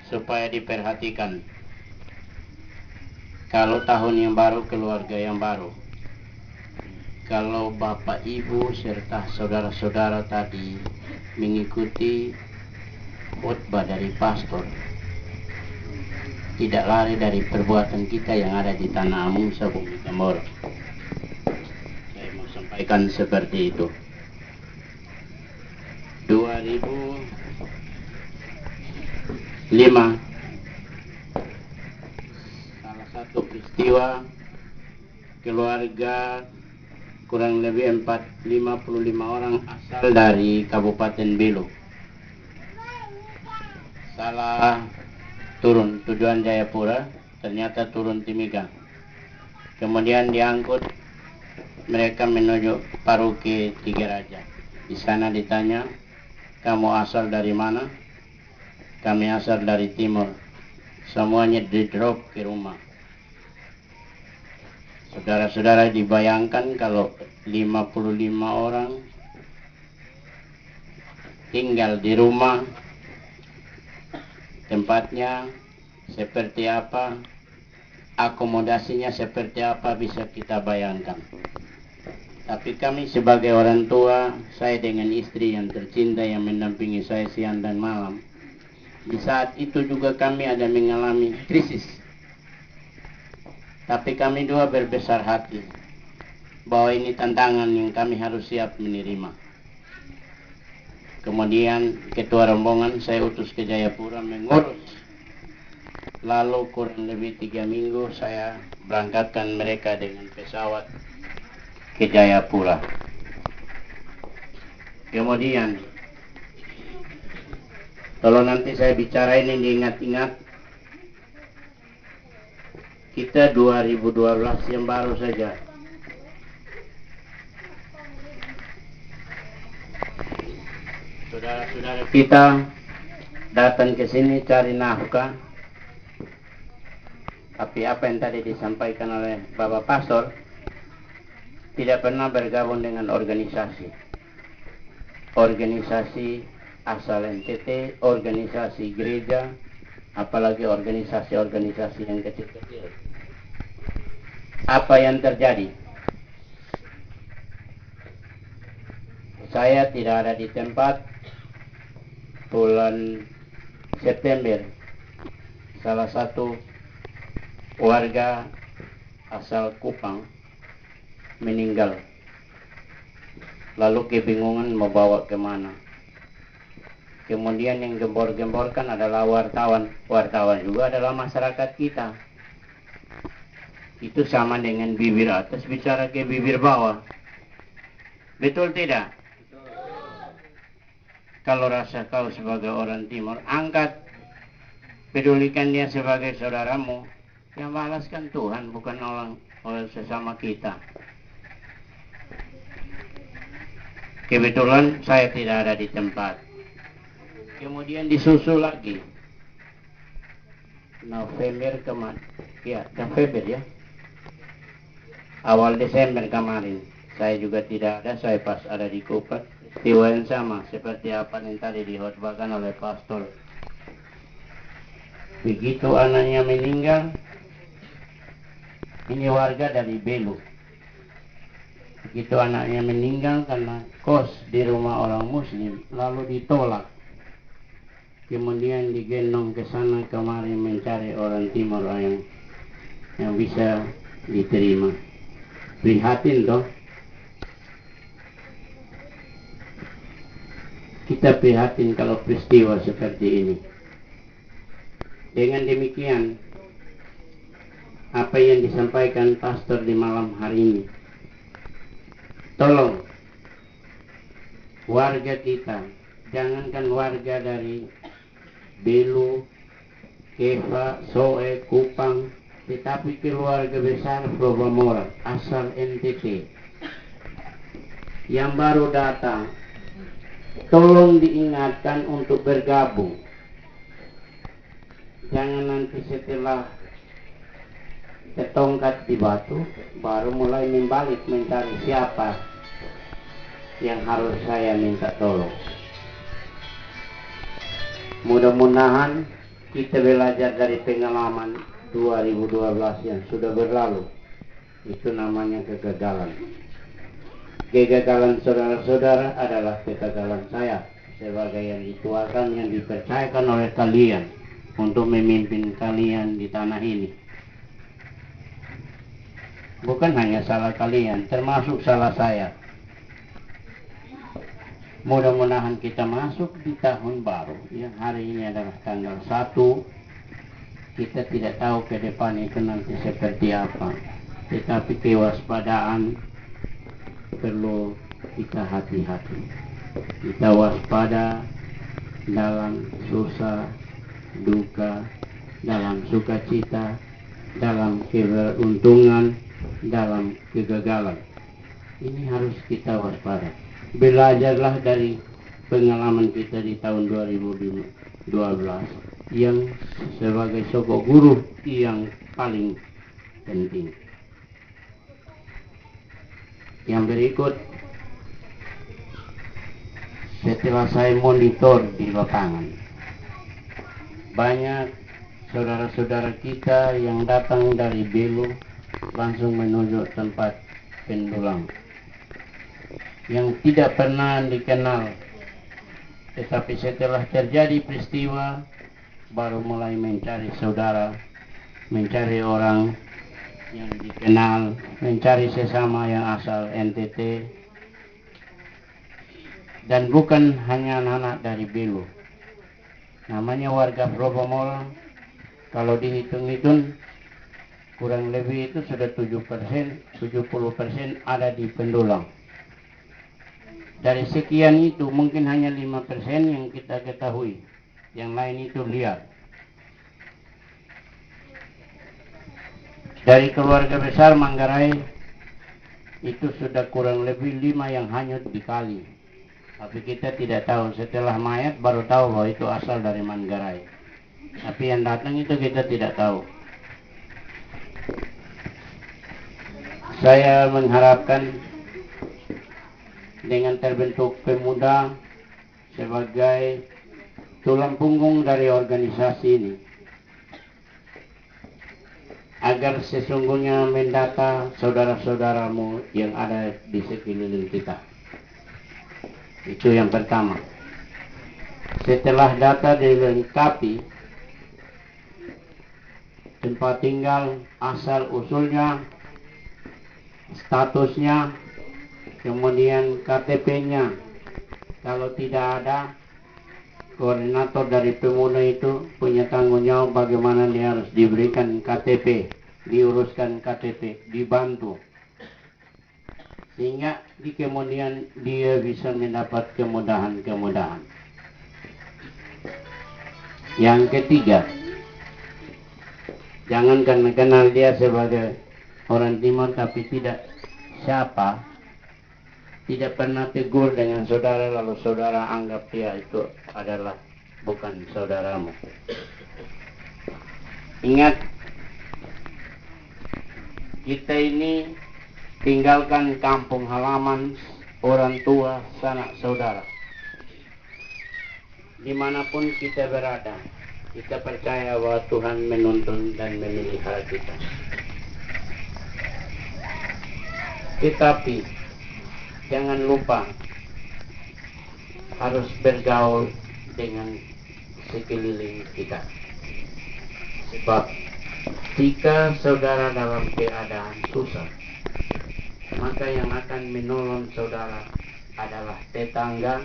supaya diperhatikan. Kalau tahun yang baru, keluarga yang baru. Kalau bapak ibu serta saudara-saudara tadi mengikuti khotbah dari pastor, tidak lari dari perbuatan kita yang ada di tanah Amungsa Bumi Kamoro. Saya mau sampaikan seperti itu. 2005 salah satu peristiwa keluarga kurang lebih 55 orang asal dari Kabupaten Belu salah turun tujuan Jayapura, ternyata turun Timika. Kemudian diangkut mereka menuju Paroki Tiga Raja. Di sana ditanya, kamu asal dari mana? Kami asal dari timur. Semuanya di drop ke rumah. Saudara-saudara, dibayangkan kalau 55 orang tinggal di rumah, tempatnya seperti apa, akomodasinya seperti apa, bisa kita bayangkan. Tapi kami sebagai orang tua, saya dengan istri yang tercinta yang mendampingi saya siang dan malam, di saat itu juga kami ada mengalami krisis. Tapi kami dua berbesar hati bahwa ini tantangan yang kami harus siap menerima. Kemudian ketua rombongan saya utus ke Jayapura mengurus. Lalu kurang lebih 3 minggu saya berangkatkan mereka dengan pesawat ke Jayapura. Kemudian kalau nanti saya bicara ini diingat-ingat, kita 2012 yang baru saja saudara-saudara kita datang ke sini cari nafkah. Tapi apa yang tadi disampaikan oleh Bapak Pastor, tidak pernah bergabung dengan organisasi asal NTT, organisasi gereja, apalagi organisasi-organisasi yang kecil-kecil. Apa yang terjadi? Saya tidak ada di tempat. Bulan September, salah satu warga asal Kupang meninggal. Lalu kebingungan mau bawa kemana. Kemudian yang gembor-gemborkan adalah wartawan. Wartawan juga adalah masyarakat kita. Itu sama dengan bibir atas bicara ke bibir bawah. Betul tidak? Kalau rasa kau sebagai orang timur, angkat, pedulikan dia sebagai saudaramu. Yang balaskan Tuhan, bukan orang sesama kita. Kebetulan saya tidak ada di tempat. Kemudian disusul lagi November kemarin, November ya, awal Desember kemarin. Saya juga tidak ada, saya pas ada di Kupang. Peristiwa yang sama seperti apa yang tadi dihotbahkan oleh pastor. Begitu anaknya meninggal, ini warga dari Belu. Begitu anaknya meninggal karena kos di rumah orang muslim, lalu ditolak. Kemudian digendong ke sana kemari mencari orang timur yang bisa diterima. Prihatin toh. Kita prihatin kalau peristiwa seperti ini. Dengan demikian, apa yang disampaikan pastor di malam hari ini, tolong warga kita, jangankan warga dari Belu, Keva, Soe, Kupang, tetapi keluarga besar Probamora asal NTT yang baru datang, tolong diingatkan untuk bergabung. Jangan nanti setelah ketongkat di batu baru mulai membalik mencari siapa yang harus saya minta tolong. Mudah-mudahan kita belajar dari pengalaman 2012 yang sudah berlalu. Itu namanya kegagalan. Kegagalan saudara-saudara adalah kegagalan saya sebagai yang dituakan, yang dipercayakan oleh kalian untuk memimpin kalian di tanah ini. Bukan hanya salah kalian, termasuk salah saya. Mudah-mudahan kita masuk di tahun baru yang hari ini adalah tanggal 1. Kita tidak tahu ke depan itu nanti seperti apa, tetapi kewaspadaan perlu kita hati-hati. Kita waspada dalam susah, duka, dalam sukacita, dalam keberuntungan, dalam kegagalan. Ini harus kita waspada. Belajarlah dari pengalaman kita di tahun 2012 yang sebagai sosok guru yang paling penting. Yang berikut, setelah saya monitor di lapangan, banyak saudara-saudara kita yang datang dari Belu langsung menuju tempat pendulang yang tidak pernah dikenal, tetapi setelah terjadi peristiwa baru mulai mencari saudara, mencari orang yang dikenal, mencari sesama yang asal NTT, dan bukan hanya anak-anak dari Belu. Namanya warga Probomol, kalau dihitung-hitung kurang lebih itu sudah 70% ada di pendulang. Dari sekian itu mungkin hanya 5% yang kita ketahui, yang lain itu liar. Dari keluarga besar Manggarai itu sudah kurang lebih 5 yang hanyut di kali. Tapi kita tidak tahu, setelah mayat baru tahu bahwa itu asal dari Manggarai. Tapi yang datang itu kita tidak tahu. Saya mengharapkan dengan terbentuk pemuda sebagai tulang punggung dari organisasi ini, agar sesungguhnya mendata saudara-saudaramu yang ada di sekeliling kita. Itu yang pertama. Setelah data dilengkapi, tempat tinggal, asal usulnya, statusnya, kemudian KTP-nya. Kalau tidak ada, koordinator dari pemuda itu punya tanggung jawab bagaimana dia harus diberikan KTP, diuruskan KTP, dibantu, sehingga di kemudian dia bisa mendapat kemudahan-kemudahan. Yang ketiga, jangan karena kenal dia sebagai orang timur tapi tidak siapa, tidak pernah tegur dengan saudara, lalu saudara anggap dia itu adalah bukan saudaramu. Ingat, kita ini tinggalkan kampung halaman, orang tua, sanak saudara. Dimanapun kita berada, kita percaya bahwa Tuhan menuntun dan memelihara kita. Tetapi jangan lupa harus bergaul dengan sekeliling kita. Sebab jika saudara dalam keadaan susah, maka yang akan menolong saudara adalah tetangga,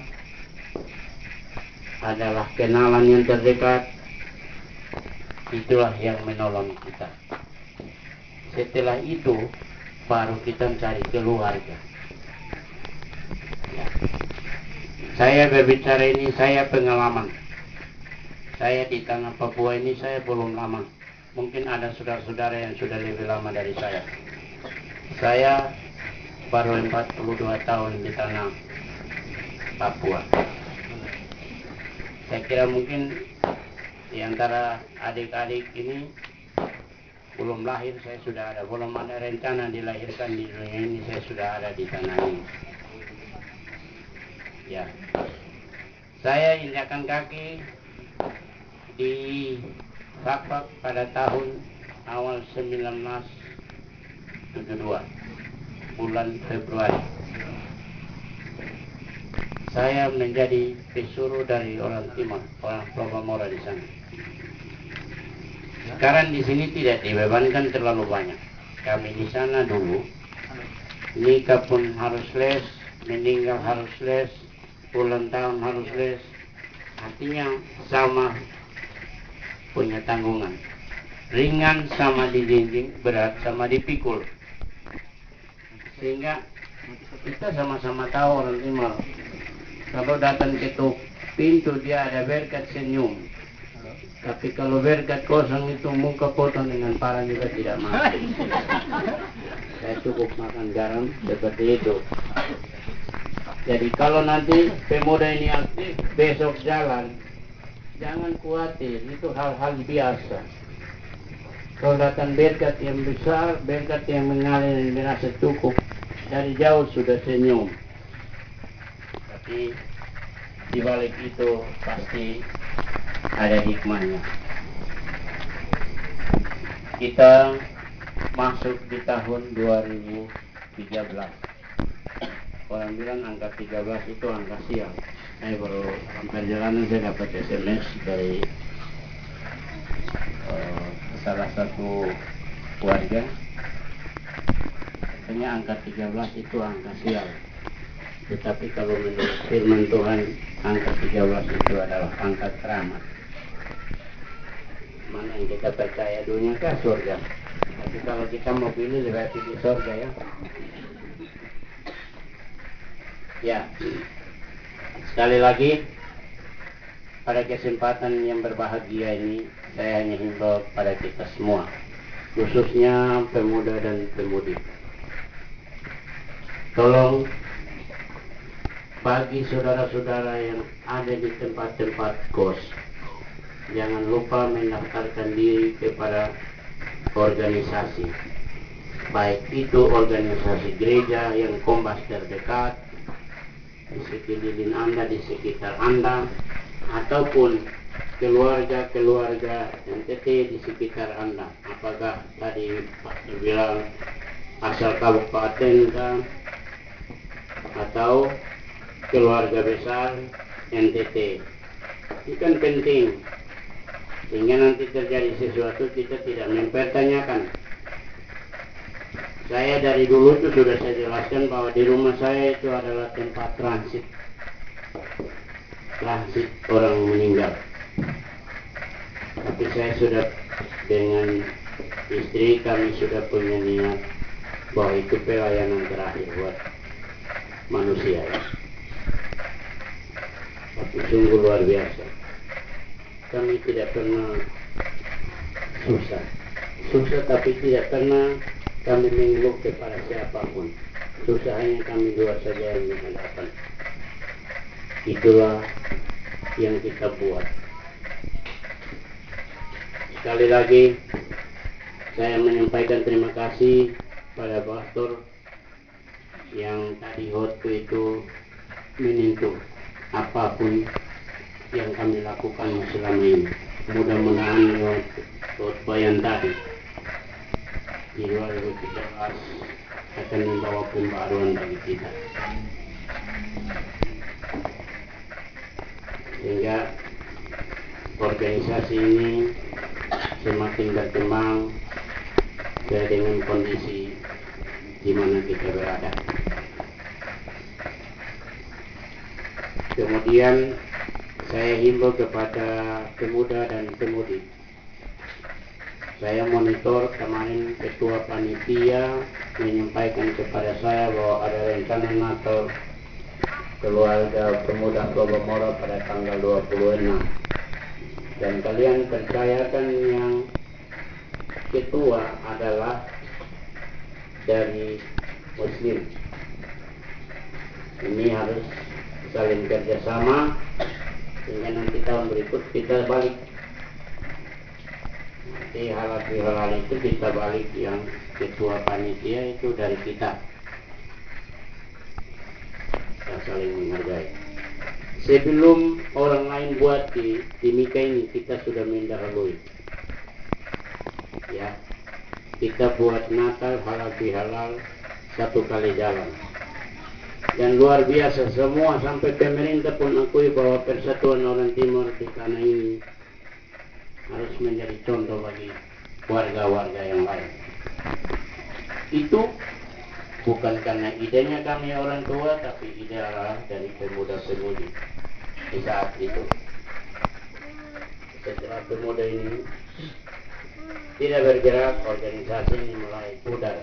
adalah kenalan yang terdekat. Itulah yang menolong kita. Setelah itu baru kita mencari keluarga. Ya. Saya berbicara ini, saya pengalaman. Saya di tanah Papua ini saya belum lama. Mungkin ada saudara-saudara yang sudah lebih lama dari saya. Saya baru 42 tahun di tanah Papua. Saya kira mungkin di antara adik-adik ini belum lahir saya sudah ada, belum ada rencana dilahirkan di dunia ini saya sudah ada di tanah ini. Ya, saya injakan kaki di Rapak pada tahun awal 1972 bulan Februari. Saya menjadi pesuruh dari orang Timur, orang Probamora di sana. Sekarang di sini tidak dibebankan terlalu banyak. Kami di sana dulu nikah pun harus les, meninggal harus les, ulang tahun harus les. Artinya sama punya tanggungan. Ringan sama dijinjing, berat sama dipikul. Sehingga kita sama-sama tahu orang Timur. Kalau datang ketuk pintu dia ada berkat senyum. Tapi kalau berkat kosong itu muka potong dengan parah juga tidak mau. Saya cukup makan garam seperti itu. Jadi kalau nanti pemuda ini aktif besok jalan, jangan khawatir, itu hal-hal biasa. Kalau datang berkat yang besar, berkat yang mengalir dan merasa cukup, dari jauh sudah senyum. Tapi di balik itu pasti ada hikmahnya. Kita masuk di tahun 2013. Orang bilang angka 13 itu angka sial. Saya baru perjalanan saya dapat SMS dari salah satu keluarga. Katanya angka 13 itu angka sial. Tetapi kalau menurut firman Tuhan, angka 13 itu adalah angka keramat. Mana yang kita percaya, dunia kah surga? Tapi kalau kita mau pilih, lebih pilih surga ya. Ya, sekali lagi pada kesempatan yang berbahagia ini, saya hanya himbau pada kita semua, khususnya pemuda dan pemudi. Tolong bagi saudara-saudara yang ada di tempat-tempat kos, jangan lupa mendaftarkan diri kepada organisasi, baik itu organisasi gereja yang kombas terdekat di sekeliling Anda, di sekitar Anda, ataupun keluarga-keluarga NTT di sekitar Anda. Apakah tadi Pak bilang asal kabupaten atau keluarga besar NTT. Itu kan penting, sehingga nanti terjadi sesuatu kita tidak mempertanyakan. Saya dari dulu itu sudah saya jelaskan bahwa di rumah saya itu adalah tempat transit orang meninggal. Tapi saya sudah dengan istri kami sudah punya niat bahwa itu pelayanan terakhir buat manusia ya. Tapi sungguh luar biasa. Kami tidak pernah susah tapi tidak pernah kami mengeluh kepada siapapun. Susahnya kami dua saja yang menghadapan. Itulah yang kita buat. Sekali lagi saya menyampaikan terima kasih pada pastor yang tadi waktu itu menyentuh apapun yang kami lakukan selama ini. Mudah-mudahan khotbah yang tadi di 2013 akan membawa pembaruan bagi kita, sehingga organisasi ini semakin berkembang sesuai dengan kondisi di mana kita berada. Kemudian saya himbau kepada pemuda dan pemudi. Saya monitor kemarin ketua panitia menyampaikan kepada saya bahwa ada rencana Natal keluarga pemuda Probamora pada tanggal 26. Dan kalian percayakan yang ketua adalah dari Muslim. Ini harus saling kerjasama sehingga nanti tahun berikut kita balik. Nanti hal-hal itu kita balik, yang ketua panitia itu dari kita saling menghargai. Sebelum orang lain buat di Timika ini, kita sudah mendahului. Ya, kita buat Natal halal bihalal 1 kali jalan. Dan luar biasa, semua sampai pemerintah pun akui bahwa persatuan orang Timur di tanah ini harus menjadi contoh bagi warga-warga yang lain. Itu bukan karena idenya kami orang tua, tapi ide dari pemuda-pemudi di saat itu. Setelah pemuda ini tidak bergerak, organisasi ini mulai pudar.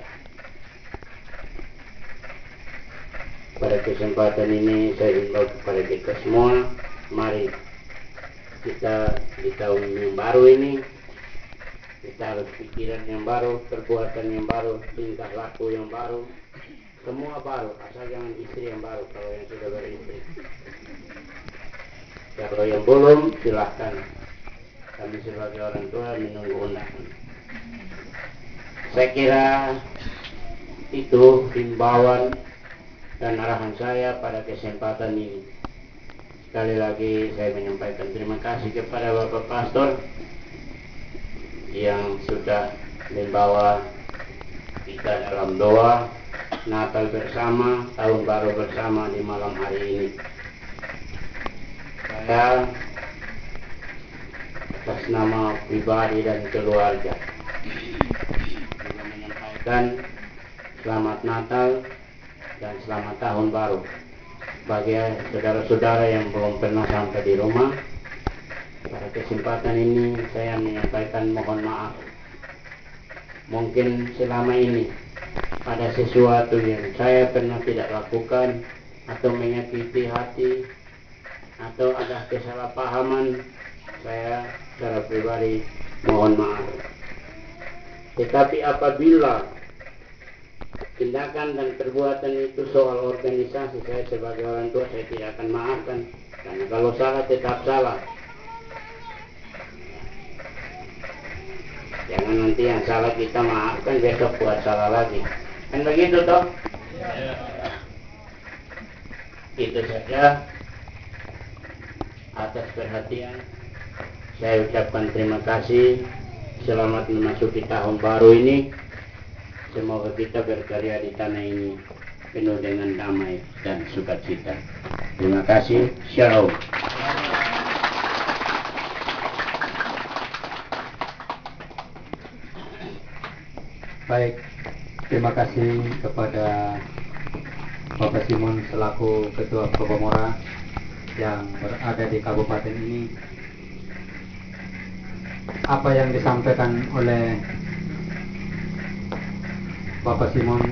Pada kesempatan ini saya himbau kepada kita semua, mari kita di tahun yang baru ini, kita harus pikiran yang baru, perbuatan yang baru, tingkah laku yang baru, semua baru, asal jangan istri yang baru kalau yang sudah beristri. Kalau yang belum, silahkan. Kami sebagai orang tua menunggu undangan. Saya kira itu himbauan dan arahan saya pada kesempatan ini. Sekali lagi saya menyampaikan terima kasih kepada Bapak Pastor yang sudah membawa kita dalam doa Natal bersama, Tahun Baru bersama di malam hari ini. Saya atas nama pribadi dan keluarga juga menyampaikan selamat Natal dan selamat Tahun Baru bagi saudara-saudara yang belum pernah sampai di rumah. Pada kesempatan ini saya menyampaikan mohon maaf. Mungkin selama ini ada sesuatu yang saya pernah tidak lakukan atau menyakiti hati atau ada kesalahpahaman, saya secara pribadi mohon maaf. Tetapi apabila tindakan dan perbuatan itu soal organisasi, saya sebagai orang tua saya tidak akan maafkan, karena kalau salah tetap salah. Jangan nanti yang salah kita maafkan, besok buat salah lagi. Kan begitu toh? Ya. Itu saja. Atas perhatian saya ucapkan terima kasih. Selamat memasuki tahun baru ini. Semoga kita berkarya di tanah ini penuh dengan damai dan sukacita. Terima kasih. Shalom. Baik, terima kasih kepada Bapak Simon selaku Ketua Propamora yang berada di kabupaten ini. Apa yang disampaikan oleh Bapak Simon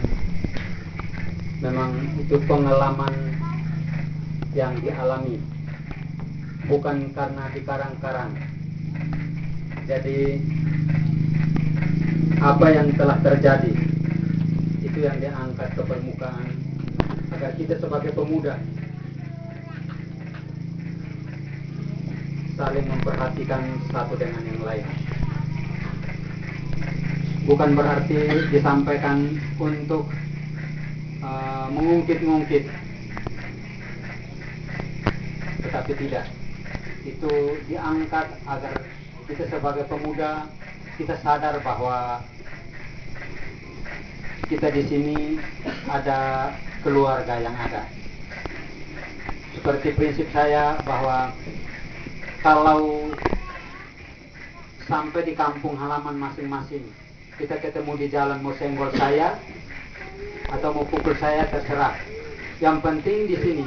memang itu pengalaman yang dialami, bukan karena dikarang-karang. Jadi apa yang telah terjadi itu yang diangkat ke permukaan agar kita sebagai pemuda saling memperhatikan satu dengan yang lain. Bukan berarti disampaikan untuk mengungkit-ungkit, tetapi tidak. Itu diangkat agar kita sebagai pemuda kita sadar bahwa kita di sini ada keluarga yang ada. Seperti prinsip saya bahwa kalau sampai di kampung halaman masing-masing kita ketemu di jalan, mau senggol saya atau mau pukul saya terserah. Yang penting di sini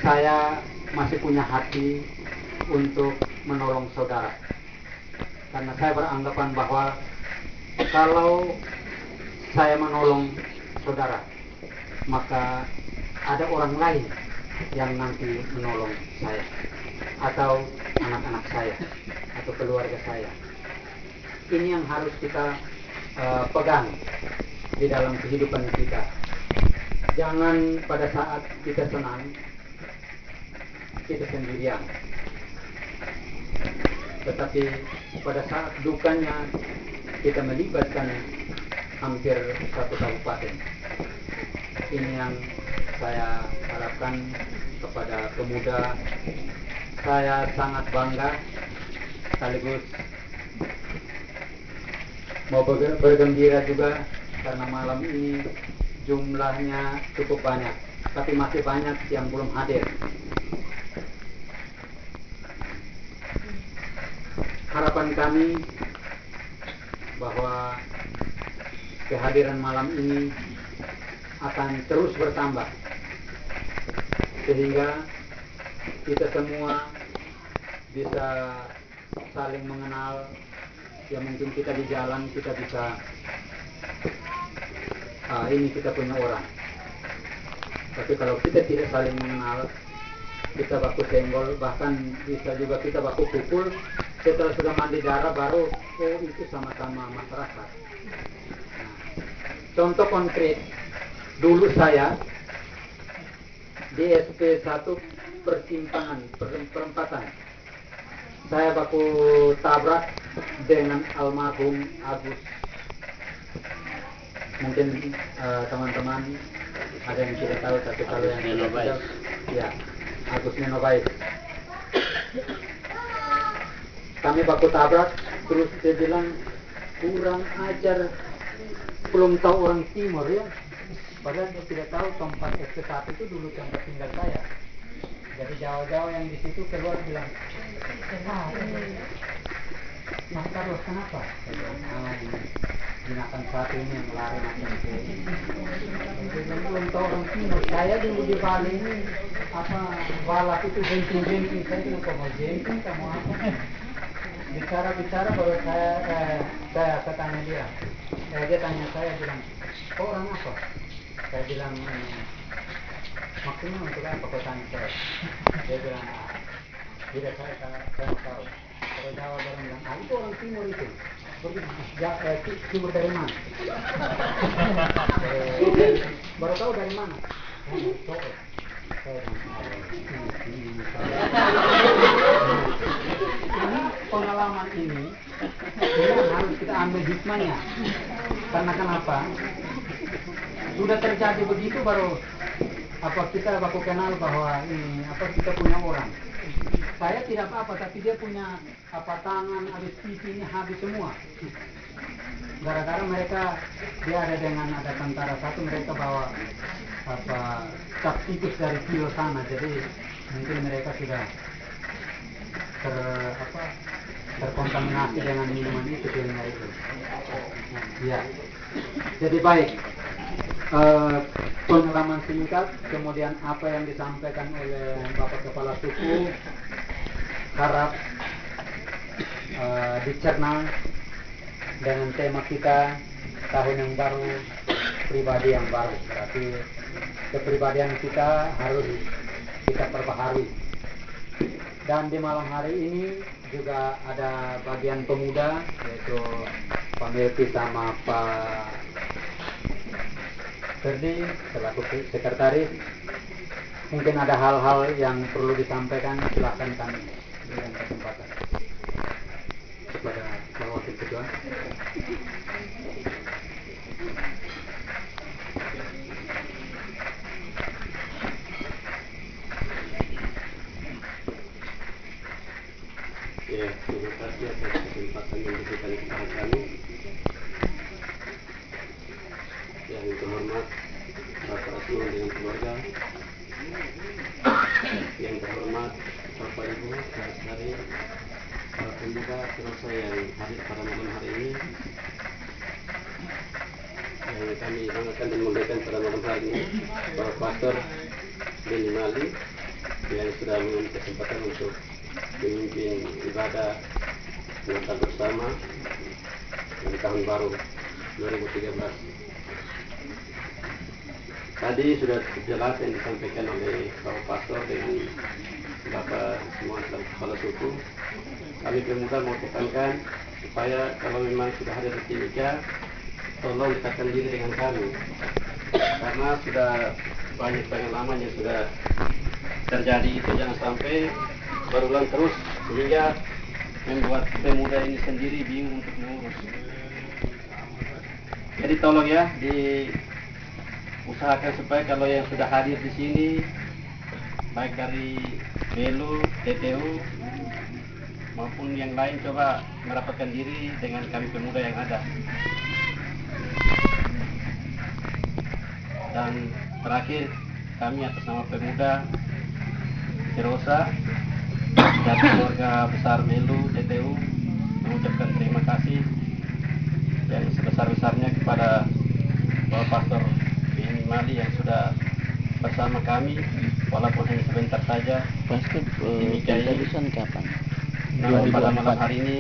saya masih punya hati untuk menolong saudara. Karena saya beranggapan bahwa kalau saya menolong saudara, maka ada orang lain yang nanti menolong saya, atau anak-anak saya, atau keluarga saya. Ini yang harus kita pegang di dalam kehidupan kita. Jangan pada saat kita senang, kita sendirian. Tetapi pada saat dukanya kita melibatkan hampir satu kabupaten. Ini yang saya harapkan. harapkan kepada pemuda, saya sangat bangga sekaligus mau bergembira juga karena malam ini jumlahnya cukup banyak, tapi masih banyak yang belum hadir. Harapan kami bahwa kehadiran malam ini akan terus bertambah sehingga kita semua bisa saling mengenal. Ya mungkin kita di jalan kita bisa ini kita punya orang, tapi kalau kita tidak saling mengenal, kita baku senggol, bahkan bisa juga kita baku pukul. Setelah sudah mandi darah baru itu sama-sama masyarakat. Contoh konkret, dulu saya di SP 1 perempatan, saya baku tabrak dengan almarhum Agus. Mungkin teman-teman ada yang tidak tahu, tapi kalau yang tidak tahu, ya Agus Nenobais. Kami baku tabrak, terus dia bilang kurang ajar, belum tahu orang timur ya. Padahal dia tidak tahu tempat SP1 itu dulu tempat tinggal saya. Jadi jauh-jauh yang di situ keluar bilang, Mas Carlos kenapa? Binatang satu ini yang lari macam itu. Belum tahu orang timur. Saya dulu di Bali ini balap itu bensin-bensin. Saya bilang kamu bensin, kamu apa? Bicara baru saya tanya dia. Dia tanya saya bilang, orang apa? Saya bilang, maksudnya untuk apa kau tanya saya? Dia bilang, tidak saya tahu. Kalau Jawa baru bilang, itu orang timur itu. Timur dari mana? Baru tahu dari mana? Ini pengalaman ini harus kita ambil hikmahnya. Karena kenapa? Sudah terjadi begitu baru kita baku kenal bahwa ini kita punya orang. Saya tidak apa-apa, tapi dia punya tangan, habis pipi ini habis semua. Gara-gara mereka dia ada tentara satu, mereka bawa cap tikus dari kilo sana, jadi mungkin mereka sudah terkontaminasi dengan minuman itu pilnya itu. Ya, jadi baik. Pengalaman singkat, kemudian apa yang disampaikan oleh Bapak Kepala Suku harap dicerna dengan tema kita tahun yang baru, pribadi yang baru. Berarti kepribadian kita harus kita perbaharui. Dan di malam hari ini juga ada bagian pemuda, yaitu Pak Melki sama Pak Ferdi selaku sekretaris. Mungkin ada hal-hal yang perlu disampaikan, silakan kami berikan kesempatan kepada Pak Wakil Ketua. Ya, terima kasih atas kesempatan yang diberikan kepada kami. Yang terhormat Bapak Rasul dengan keluarga, yang terhormat Bapak Ibu, saudara-saudari, para pemuda terasa yang hadir pada malam hari ini, yang kami banggakan dan memberikan pada malam hari ini, Bapak Pastor Beni Mali yang sudah mengambil kesempatan untuk memimpin ibadah Natal bersama di tahun baru 2013. Tadi sudah jelas yang disampaikan oleh Bapak Pastor dengan Bapak semua kepala suku. Kami pemuda mau tekankan supaya kalau memang sudah ada di Timika, tolong dekatkan diri dengan kami, karena sudah banyak pengalaman yang sudah terjadi itu, jangan sampai berulang terus sehingga membuat pemuda ini sendiri bingung untuk mengurus. Jadi tolong ya diusahakan supaya kalau yang sudah hadir di sini baik dari Belu, TTU maupun yang lain coba merapatkan diri dengan kami pemuda yang ada. Dan terakhir kami atas nama pemuda Cirosa dan keluarga besar Belu, TTU mengucapkan terima kasih yang sebesar-besarnya kepada Bapak Pastor Bini Mali yang sudah bersama kami walaupun hanya sebentar saja. Pasti demikian kapan? Nah, pada malam hari ini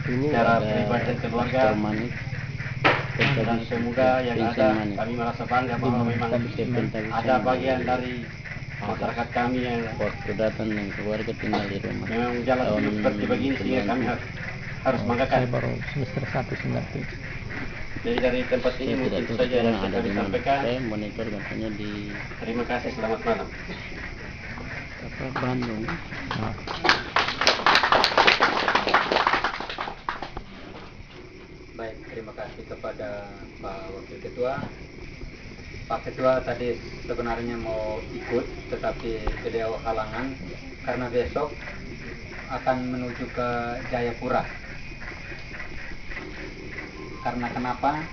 secara ada pribadi dan keluarga Pastor Manik, dan pemuda yang ada, kami merasa bangga bahwa memang ada bagian dari masyarakat kami yang waktu datang dan keluarga tinggal di rumah. memang jalan hidup seperti begini sehingga kami harus banggakan. Saya baru semester 1 Jadi dari tempat ini Saya mungkin tidak tahu saja yang sekarang bisa ada kami di mana. sampaikan. Saya monitor katanya di Terima kasih, selamat malam. Bandung. Baik, terima kasih kepada Pak Wakil Ketua. Pak Ketua tadi sebenarnya mau ikut, tetapi beliau halangan karena besok akan menuju ke Jayapura. Karena kenapa?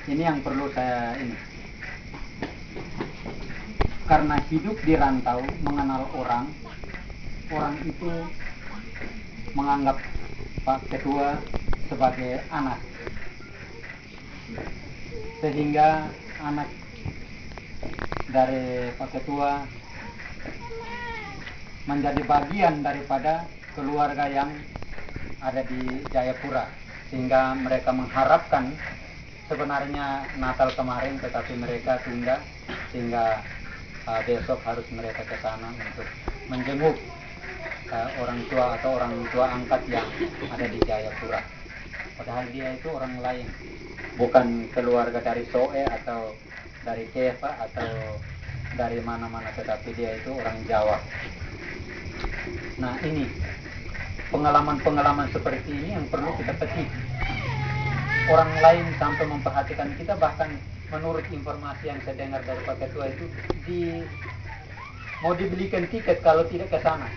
Ini yang perlu saya ini. Karena hidup di rantau, mengenal orang itu menganggap Pak Ketua sebagai anak. Sehingga anak dari Pak Ketua menjadi bagian daripada keluarga yang ada di Jayapura, sehingga mereka mengharapkan sebenarnya Natal kemarin tetapi mereka tunda sehingga besok harus mereka ke sana untuk menjenguk orang tua atau orang tua angkat yang ada di Jayapura. Padahal dia itu orang lain, bukan keluarga dari Soe atau dari Keva atau dari mana-mana, tetapi dia itu orang Jawa. Nah, ini pengalaman-pengalaman seperti ini yang perlu kita petik. Orang lain sampai memperhatikan kita, bahkan menurut informasi yang saya dengar dari Pak Ketua itu mau dibelikan tiket kalau tidak ke sana.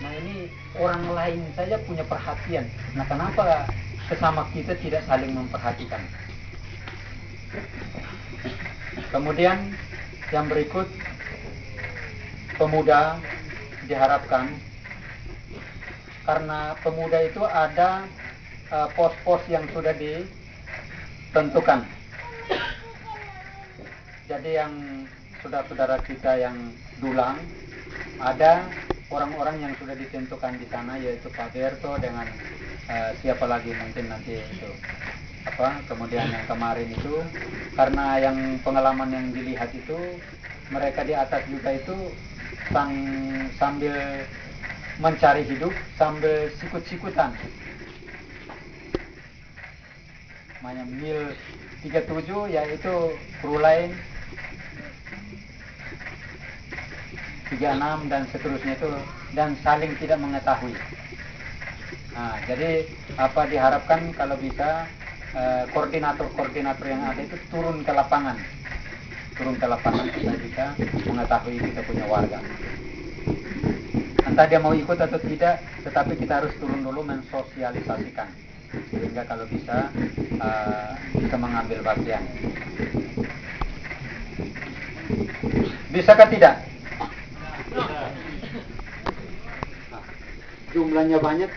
Nah, ini orang lain saja punya perhatian. Nah, kenapa sesama kita tidak saling memperhatikan? Kemudian yang berikut, pemuda diharapkan, karena pemuda itu ada pos-pos yang sudah ditentukan. Jadi yang saudara-saudara kita yang dulang, ada orang-orang yang sudah ditentukan di sana, yaitu Pak Berto dengan siapa lagi mungkin nanti itu kemudian yang kemarin itu, karena yang pengalaman yang dilihat itu mereka di atas juga itu sambil mencari hidup sambil sikut-sikutan. Namanya mil 37 yaitu kru lain 36 dan seterusnya itu, dan saling tidak mengetahui. Nah, jadi apa diharapkan kalau bisa koordinator-koordinator yang ada itu turun ke lapangan supaya bisa mengetahui kita punya warga. Entah dia mau ikut atau tidak, tetapi kita harus turun dulu mensosialisasikan sehingga kalau bisa mengambil bagian. Bisakah tidak? Nah, jumlahnya banyak,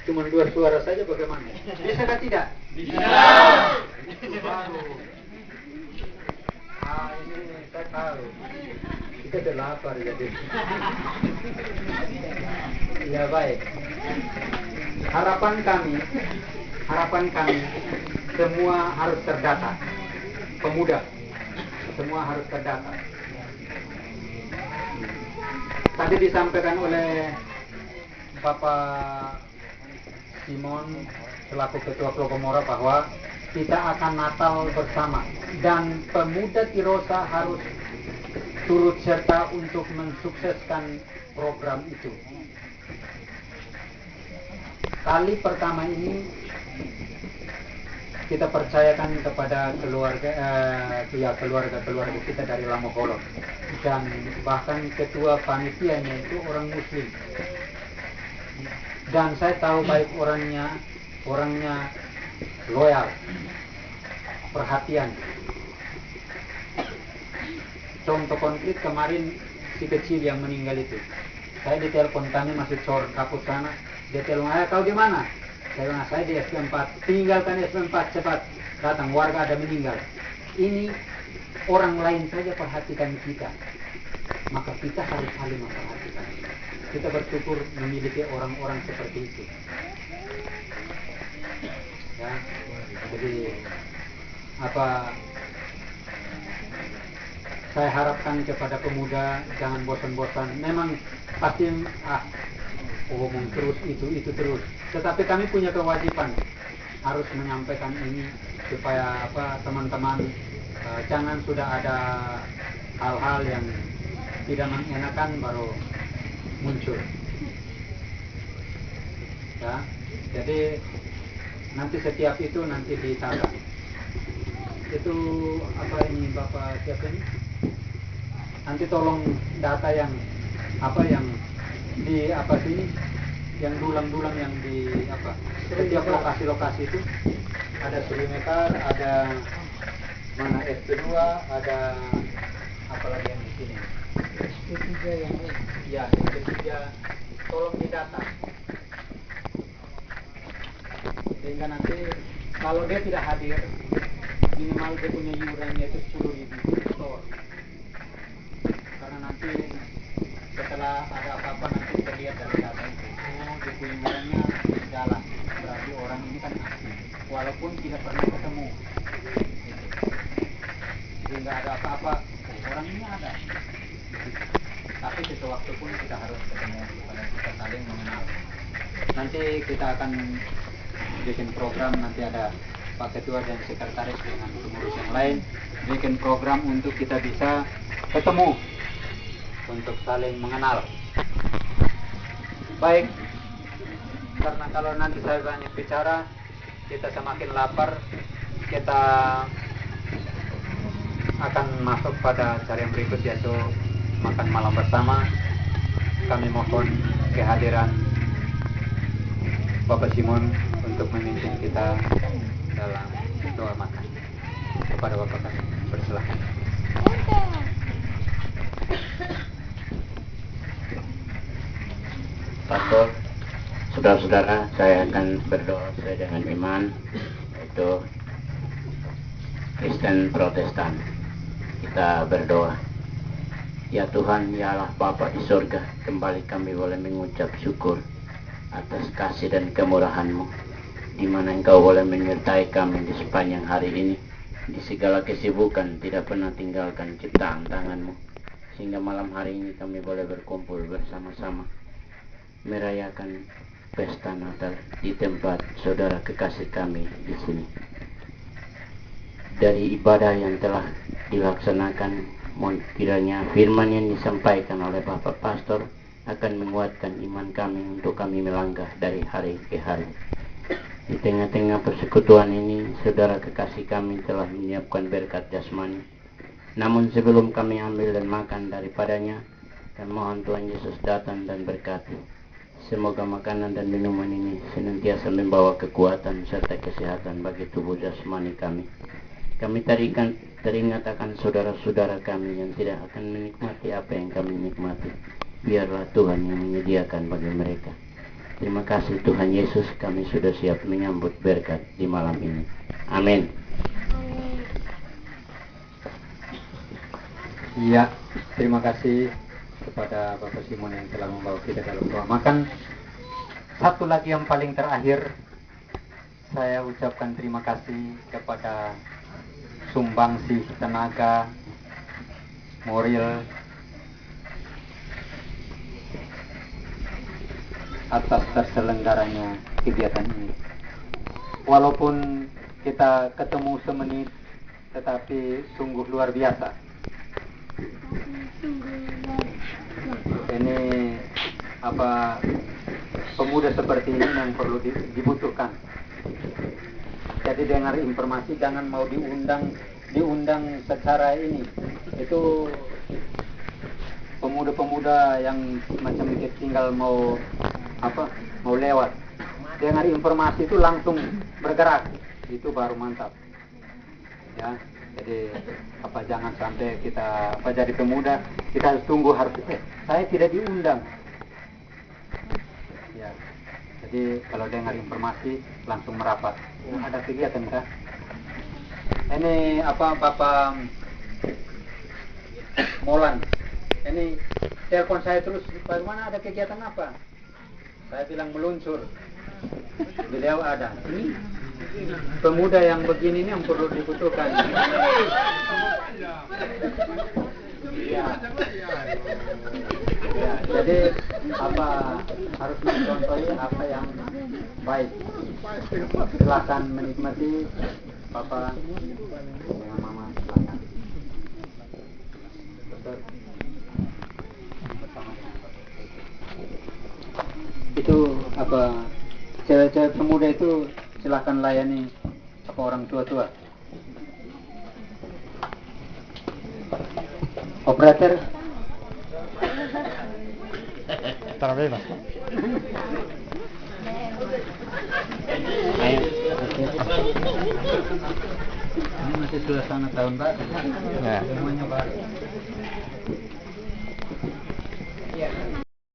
cuma 2 suara saja bagaimana? Bisakah tidak? Bisa. Ini saya tahu. Kita sudah lapar jadi. Ya baik. Harapan kami semua harus terdata. Pemuda semua harus terdata. Tadi disampaikan oleh Bapak Simon selaku Ketua Klogomora bahwa kita akan Natal bersama, dan pemuda Tirosa harus turut serta untuk mensukseskan program itu. Kali pertama ini kita percayakan kepada keluarga kita dari Lamoholot, dan bahkan ketua panitianya itu orang Muslim, dan saya tahu baik orangnya loyal, perhatian. Contoh konkret kemarin si kecil yang meninggal itu, saya ditelepon, kami masih cor kapus sana, dia telepon, kau di mana? Saya bilang, saya di SP4, tinggalkan SP4 cepat, datang, warga ada meninggal. Ini orang lain saja perhatikan kita, maka kita harus saling memperhatikan. Kita bersyukur memiliki orang-orang seperti itu. Ya, jadi saya harapkan kepada pemuda jangan bosan-bosan. Memang pasti ngomong terus itu terus. Tetapi kami punya kewajiban harus menyampaikan ini supaya teman-teman jangan sudah ada hal-hal yang tidak mengenakan baru muncul. Ya, jadi nanti setiap itu nanti ditata. Itu ini Bapak siapa ini? Nanti tolong data yang di sini, yang dulang-dulang yang di setiap lokasi-lokasi itu ada Sri Mekar, ada mana SP2, ada apa lagi yang di sini? SP3 yang ya SP3, tolong didata. Sehingga nanti kalau dia tidak hadir, minimal dia punya iurannya itu 10.000 store. Karena nanti setelah ada apa-apa nanti terlihat dari data itu, dia punya iurannya jalan, berarti orang ini kan aktif walaupun tidak pernah ketemu gitu. Jadi nggak ada apa-apa, orang ini ada, tapi sewaktu pun kita harus ketemu supaya kita saling mengenal. Nanti kita akan bikin program, nanti ada Pak Ketua dan Sekretaris dengan pengurus yang lain bikin program untuk kita bisa ketemu untuk saling mengenal. Baik, karena kalau nanti saya banyak bicara kita semakin lapar, kita akan masuk pada acara yang berikut, yaitu makan malam bersama. Kami mohon kehadiran Bapak Simon untuk memimpin kita dalam doa makan. Kepada Bapak kami persilakan. Pastor, saudara-saudara, saya akan berdoa sesuai dengan iman, yaitu Kristen Protestan. Kita berdoa. Ya Tuhan, ya Allah Bapa di surga, kembali kami boleh mengucap syukur atas kasih dan kemurahan-Mu, di mana Engkau boleh menyertai kami di sepanjang hari ini, di segala kesibukan tidak pernah tinggalkan ciptaan tangan-Mu, sehingga malam hari ini kami boleh berkumpul bersama-sama merayakan pesta Natal di tempat saudara kekasih kami di sini. Dari ibadah yang telah dilaksanakan, mohon kiranya firman yang disampaikan oleh Bapak Pastor akan menguatkan iman kami untuk kami melangkah dari hari ke hari. Di tengah-tengah persekutuan ini, saudara kekasih kami telah menyiapkan berkat jasmani. Namun sebelum kami ambil dan makan daripadanya, kami mohon Tuhan Yesus datang dan berkati. Semoga makanan dan minuman ini senantiasa membawa kekuatan serta kesehatan bagi tubuh jasmani kami. Kami teringat akan saudara-saudara kami yang tidak akan menikmati apa yang kami nikmati. Biarlah Tuhan yang menyediakan bagi mereka. Terima kasih Tuhan Yesus, kami sudah siap menyambut berkat di malam ini. Amin. Iya, terima kasih kepada Bapak Simon yang telah membawa kita dalam doa makan. Satu lagi yang paling terakhir, saya ucapkan terima kasih kepada sumbangsi tenaga, moral atas terselenggaranya kegiatan ini. Walaupun kita ketemu semenit, tetapi sungguh luar biasa. Ini pemuda seperti ini yang perlu dibutuhkan. jadi dengar informasi jangan mau diundang secara ini. Itu pemuda-pemuda yang macam itu tinggal mau lewat. Dengar informasi itu langsung bergerak, itu baru mantap. Ya, jadi jangan sampai kita jadi pemuda kita harus tunggu saya tidak diundang. Ya, jadi kalau dengar informasi langsung merapat. Ada kegiatan kah? Ini Bapak Molan. Ini telepon saya terus, bagaimana ada kegiatan apa? Saya bilang meluncur. Beliau ada. Ini pemuda yang begini ini yang perlu dibutuhkan. Ya, jadi harus mencontohi apa yang baik. Silakan menikmati Bapak dengan Mama. Silakan. Itu cewek-cewek pemuda itu silakan layani orang tua-tua. Operator Tarawih, Mas. Ayo. ini masih suasana tahun baru. Ya. Semuanya baru.